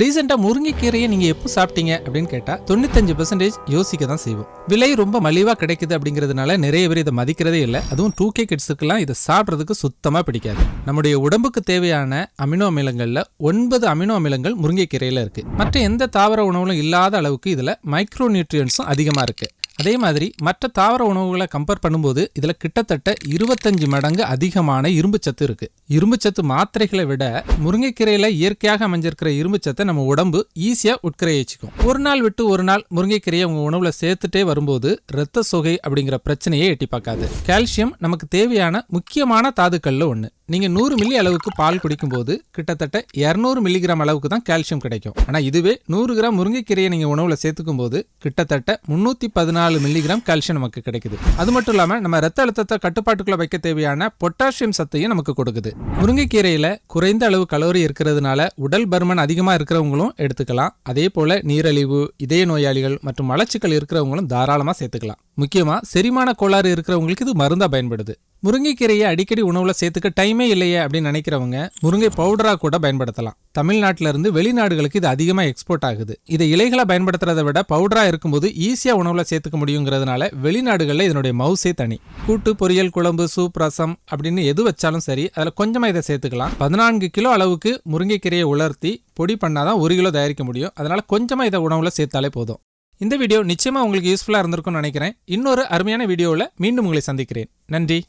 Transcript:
ரீசெண்டாக முருங்கைக்கீரையை நீங்கள் எப்போ சாப்பிட்டீங்க அப்படின்னு கேட்டால் 95% யோசிக்க தான் செய்வோம். விலை ரொம்ப மலிவாக கிடைக்குது அப்படிங்கிறதுனால நிறைய பேர் இதை மதிக்கிறதே இல்லை. அதுவும் 2K கிட்ஸுக்கெல்லாம் இதை சாப்பிட்றதுக்கு சுத்தமாக பிடிக்காது. நம்முடைய உடம்புக்கு தேவையான அமினோ அமிலங்களில் 9 அமினோ அமிலங்கள் முருங்கைக்கீரையில் இருக்குது. மற்ற எந்த தாவர உணவுகளும் இல்லாத அளவுக்கு இதில் மைக்ரோ நியூட்ரியன்ஸும் அதிகமாக இருக்குது. அதே மாதிரி மற்ற தாவர உணவுகளை கம்பேர் பண்ணும்போது இதில் கிட்டத்தட்ட 25 மடங்கு அதிகமான இரும்புச்சத்து இருக்கு. இரும்புச்சத்து மாத்திரைகளை விட முருங்கைக்கீரையில இயற்கையாக அமைஞ்சிருக்கிற இரும்புச்சத்தை நம்ம உடம்பு ஈஸியா உட்கிரகிச்சுக்கும். ஒரு நாள் விட்டு ஒரு நாள் முருங்கைக்கீரையை உங்க உணவுல சேர்த்துட்டே வரும்போது இரத்த சோகை அப்படிங்கிற பிரச்சனையை எட்டி பார்க்காது. கால்சியம் நமக்கு தேவையான முக்கியமான தாதுக்கள்ல ஒண்ணு. நீங்க 100 மில்லி அளவுக்கு பால் குடிக்கும் போது கிட்டத்தட்ட 200 மில்லிகிராம் அளவுக்கு தான் கால்சியம் கிடைக்கும். ஆனா இதுவே 100 கிராம் முருங்கைக்கீரையை நீங்க உணவுல சேர்த்துக்கும் போது கிட்டத்தட்ட 314 மில்லிகிராம் கால்சியம் நமக்கு கிடைக்குது. அது மட்டும் இல்லாம நம்ம ரத்த அழுத்தத்தை கட்டுப்பாட்டுக்குள்ள வைக்க தேவையான பொட்டாசியம் சத்தையும் நமக்கு கொடுக்குது. முருங்கைக்கீரையில குறைந்த அளவு கலோரி இருக்கிறதுனால உடல் பருமன் அதிகமா இருக்கிறவங்களும் எடுத்துக்கலாம். அதே போல நீரிழிவு, இதய நோயாளிகள் மற்றும் மலச்சிக்கல் இருக்கிறவங்களும் தாராளமா சேர்த்துக்கலாம். முக்கியமா செரிமான கோளாறு இருக்கிறவங்களுக்கு இது மருந்தா பயன்படுது. முருங்கைக்கீரையை அடிக்கடி உணவுல சேர்த்துக்க டைமே இல்லையே அப்படின்னு நினைக்கிறவங்க முருங்கை பவுடரா கூட பயன்படுத்தலாம். தமிழ்நாட்டில இருந்து வெளிநாடுகளுக்கு இது அதிகமா எக்ஸ்போர்ட் ஆகுது. இதை இலைகளை பயன்படுத்துறதை விட பவுடரா இருக்கும்போது ஈஸியா உணவுல சேர்த்துக்க முடியுங்கிறதுனால வெளிநாடுகள்ல இதனுடைய மவுசே தனி. கூட்டு, பொரியல், குழம்பு, சூப், ரசம் அப்படின்னு எது வச்சாலும் சரி அதுல கொஞ்சமா இதை சேர்த்துக்கலாம். 14 கிலோ அளவுக்கு முருங்கைக்கீரையை உலர்த்தி பொடி பண்ணாதான் 1 கிலோ தயாரிக்க முடியும். அதனால கொஞ்சமா இதை உணவுல சேர்த்தாலே போதும். இந்த வீடியோ நிச்சயமா உங்களுக்கு யூஸ்ஃபுல்லா இருந்திருக்கும்னு நினைக்கிறேன். இன்னொரு அருமையான வீடியோவில் மீண்டும் உங்களை சந்திக்கிறேன். நன்றி.